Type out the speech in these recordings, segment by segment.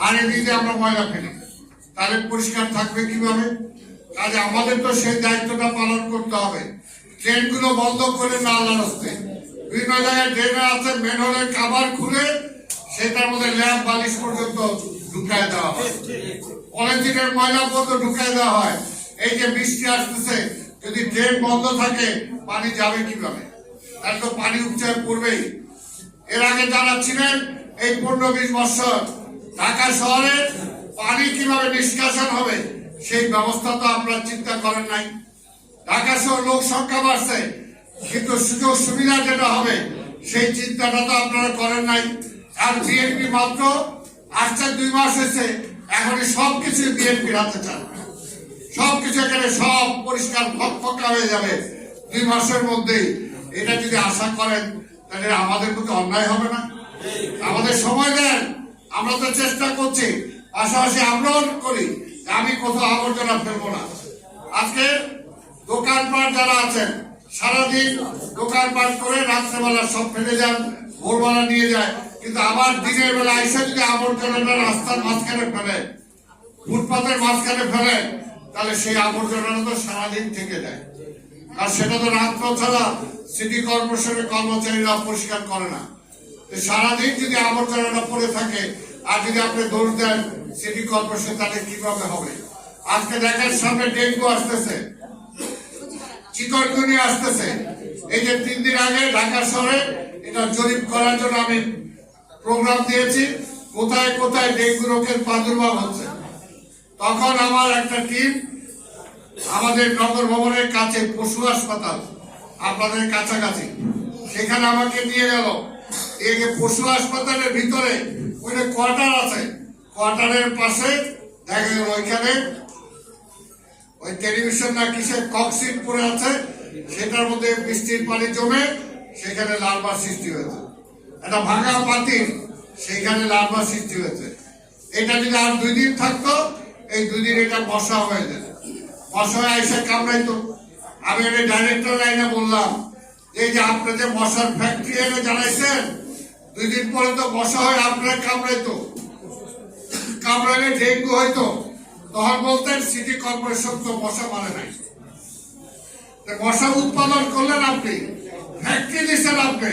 আর এদিকে আমরা ময়লা ফেলি, তাহলে পরিষ্কার থাকবে কিভাবে? কাজে আমাদের তো সেই দায়িত্বটা পালন করতে হবে। ট্রেনগুলো বন্ধ করে না রাস্তায় বিভিন্ন জায়গায় ড্রেনে আছে, মেনহোলের কাভার খুলে সেটার মধ্যে ল্যাম্প বালিশ পর্যন্ত ঢুকায় দেওয়া হয়, পলিথিনের ময়লা পর্যন্ত ঢুকায় দেওয়া হয়। এই যে বৃষ্টি আসতেছে, যদি ড্রেন বন্ধ থাকে পানি যাবে কিভাবে? তাহলে তো পানি উপচয় পড়বেই। এর আগে যারা ছিলেন এই 15-20 বছর ঢাকা শহরে পানি কিভাবে নিষ্কাশন হবে সেই ব্যবস্থা তো আপনারা চিন্তা করেন নাই। ঢাকা শহর লোক সংখ্যা বাড়ছে, কিন্তু সুযোগ সুবিধা যেটা হবে সেই চিন্তাটা তো আপনারা করেন নাই। আর বিএনপি মাত্র আসছে 2 মাস হয়েছে, এখনই সবকিছু বিএনপির হাতে চান। সবকিছু এখানে সব পরিষ্কার ফকফকা হয়ে যাবে 2 মাসের মধ্যেই। এটা যদি আশা করেন তাহলে আমাদের প্রতি অন্যায় হবে না? আমাদের সময় দেন, আমরা তো চেষ্টা করছি, পাশাপাশি আমরাও করি। আমি কোথাও আবর্জনা ফেলবো না। আজকে দোকানপাট যারা আছেন সারাদিন দোকানপাট করে রাত্রেবেলা সব ফেলে যান, ভোরবেলা নিয়ে যায়, কিন্তু আবার দিনের বেলা এসে যদি আবর্জনাটা রাস্তার মাঝখানে ফেলে, ফুটপাতের মাঝখানে ফেলে, তাহলে সেই আবর্জনাটা তো সারাদিন থেকে যায়। আর সেটা তো রাত্র ছাড়া সিটি কর্পোরেশনের কর্মচারীরা পরিষ্কার করে না। সারাদিন যদি আবর্জনাটা পড়ে থাকে আর যদি আপনি দোষ দেন সিটি কর্পোরেশন, তাহলে কিভাবে হবে? আজকে দেখেন সামনে ডেঙ্গু আসতেছে, চিকনগুনিয়া আসতেছে। এই যে 3 দিন আগে ঢাকা শহরে এটা জরিপ করার জন্য আমি প্রোগ্রাম দিয়েছি, কোথায় কোথায় ডেঙ্গু রোগের প্রাদুর্ভাব হচ্ছে। তখন আমার একটা টিম আমাদের নগর ভবনের কাছে পশু হাসপাতাল, আপনাদের কাছাকাছি, সেখানে আমাকে নিয়ে গেল। এই যে পশু হাসপাতালের ভিতরে ওই কোয়ার্টার আছে, কোয়ার্টারের পাশে দেখা গেল ওইখানে ওই টেলিভিশন না কিসের কক্সিট পড়ে আছে, সেটার মধ্যে বৃষ্টির পানি জমে সেখানে লার্ভা সৃষ্টি হয়েছে। একটা ভাঙা পাতিল, সেখানে লার্ভা সৃষ্টি হয়েছে। এটা যদি আর 2 দিন থাকতো, এই 2 দিন এটা মশা হয়ে যেত, মশা হয়ে এসে কামড়াইতো। আমি এটা ডাইরেক্টর লাইনে বললাম, এই যে আপনি যে মশার ফ্যাক্টরি এনে জানাইছেন, 2 দিন পরে তো মশা হয়ে আপনার কামড়াইতো, কামড়াইলে ডেঙ্গু হইতো। তখন বলতেন সিটি কর্পোরেশন তো মশা মারে নাই। মশা উৎপাদন করলেন আপনি, ফ্যাক্টরি দিচ্ছেন আপনি,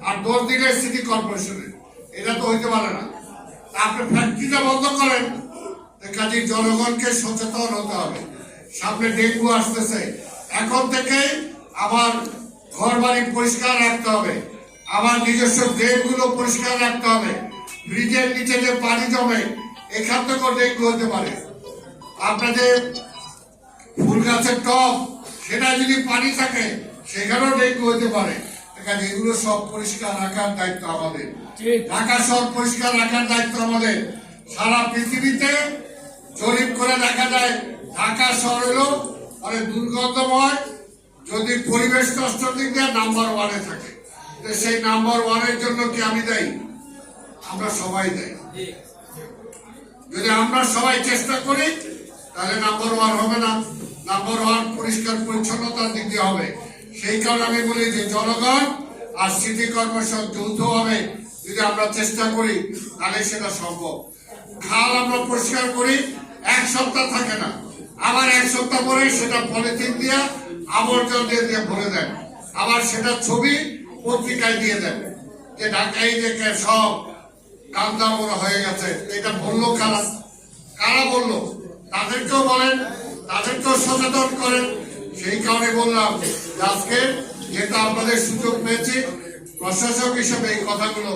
আর দোষ দিলে সিটি কর্পোরেশনে, এটা তো হইতে পারে না। আপনি ফ্যাক্টরিটা বন্ধ করেন। কাজে জনগণকে সচেতন হতে হবে। সামনে ডেঙ্গু আসতেছে, এখন থেকে আবার ঘর বাড়ি পরিষ্কার রাখতে হবে, আমার নিজস্ব ড্রেনগুলো পরিষ্কার রাখতে হবে। ব্রিজের নিচে যে পানি জমে, এখান থেকেও ডেঙ্গু হতে পারে। আপনাদের ফুল গাছের টব, সেটা যদি পানি থাকে সেখানেও ডেঙ্গু হতে পারে। এগুলো সব পরিষ্কার রাখার দায়িত্ব আমাদের। ঢাকা শহর পরিষ্কার রাখার দায়িত্ব আমাদের। সারা পৃথিবীতে জরিপ করে দেখা যায় ঢাকা শহর হলো অনেক দুর্গন্ধময়, যদি পরিবেশ নষ্টর দিক দিয়ে নাম্বার 1-এ থাকে। সেই নাম্বার 1-এর জন্য কি আমি দায়ী? আমরা সবাই দায়ী। যদি আমরা সবাই চেষ্টা করি তাহলে নাম্বার 1 হবে না, নাম্বার 1 পরিষ্কার পরিচ্ছন্নতার দিক দিয়ে হবে। সেই কারণে আমি বলি যে জনগণ আর সিটি কর্পোরেশন যৌথভাবে যদি আমরা চেষ্টা করি তাহলে সেটা সম্ভব। খাল আমরা পরিষ্কার করি, 1 সপ্তাহ থাকে না, আবার 1 সপ্তাহ পরে সেটা পলিথিন দিয়ে আবর্জনা দিয়ে ভরে দেন, আবার সেটা ছবি পত্রিকায় দিয়ে দেন যে ঢাকায় দেখে সব কান্দা মোড়া হয়ে গেছে। এটা বললো কারা? কারা বললো? তাদেরকেও বলেন, তাদেরকেও সচেতন করেন। সেই কারণে বললাম আজকে যেটা আপনাদের সুযোগ পেয়েছি প্রশাসক হিসেবে এই কথাগুলো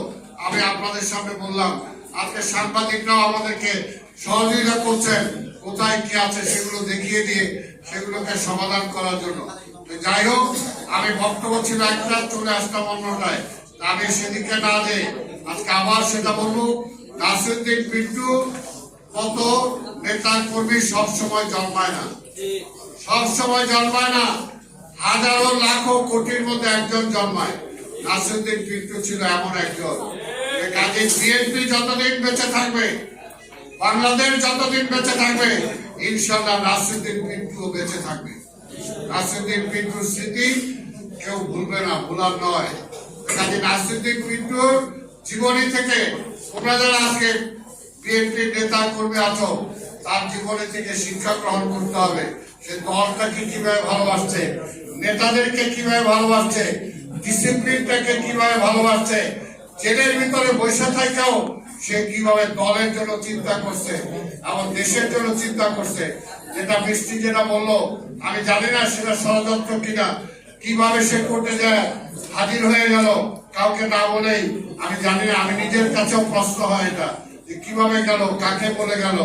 আমি আপনাদের সামনে বললাম। আজকে সাংবাদিকরাও আমাদেরকে সহযোগিতা করছেন, কোথায় কি আছে সেগুলো দেখিয়ে দিয়ে সেগুলোকে সমাধান করার জন্য। যাই হোক, আমি বক্তব্য ছিল একটা, চলে আসতাম অন্যটায়, আমি সেদিকে না যে আজকে আবার সেটা বলবো। নাসিরউদ্দিন পিন্টু কত নেতা কর্মী সবসময় জন্মায় না, সবসময় জন্মায় না, হাজারো লাখো কোটির মধ্যে একজন জন্মায়। নাসিরউদ্দিন পিন্টু ছিল এমন একজন। কাজে বিএনপি যতদিন বেঁচে থাকবে, বাংলাদেশ যতদিন বেঁচে থাকবে, ইনশাআল্লাহ নাসিরউদ্দিন পিন্টুও বেঁচে থাকবে। নাসিরউদ্দিন পিন্টুর স্মৃতি কেউ ভুলবে না, ভুলার নয়। কাজে নাসিরউদ্দিন পিন্টুর জীবনী থেকে তোমরা যারা আজকে বিএনপির নেতা কর্মী আছো, তার জীবনে থেকে শিক্ষা গ্রহণ করতে হবে। সে দলটাকে কিভাবে ভালোবাসছে, নেতাদেরকে কিভাবে ভালোবাসছে, ডিসিপ্লিনটাকে কিভাবে ভালোবাসছে, জেলের ভিতরে বসে থাকাও সে কিভাবে দলের জন্য চিন্তা করছে এবং দেশের জন্য চিন্তা করছে। যেটা মিষ্টি যেটা বললো, আমি জানি না সেটা ষড়যন্ত্র কিনা, কিভাবে সে করতে যায় হাজির হয়ে গেল কাউকে না বলেই। আমি জানি না, আমি নিজের কাছেও প্রশ্ন হয় এটা যে কিভাবে গেল, কাকে বলে গেল,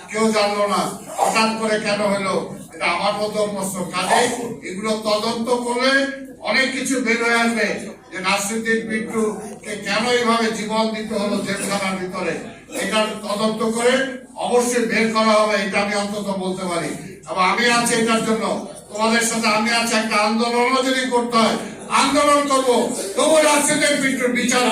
কেউ জানলো না, হঠাৎ করে কেন হলো, এটা আমার মতো প্রশ্ন। কাজে এগুলো তদন্ত করলে অনেক কিছু বের হয়ে আসবে যে নাসিরুদ্দিন পিন্টুকে কেন এইভাবে জীবন দিতে হলো জেলখানার ভিতরে। এটার তদন্ত করে অবশ্যই বের করা হবে, এটা আমি অন্তত বলতে পারি। এবং আমি আছি এটার জন্য, তোমাদের সাথে আমি আছি। একটা আন্দোলনও যদি করতে হয় আন্দোলন করবো, তবু নাসিরুদ্দিন পিন্টুর বিচার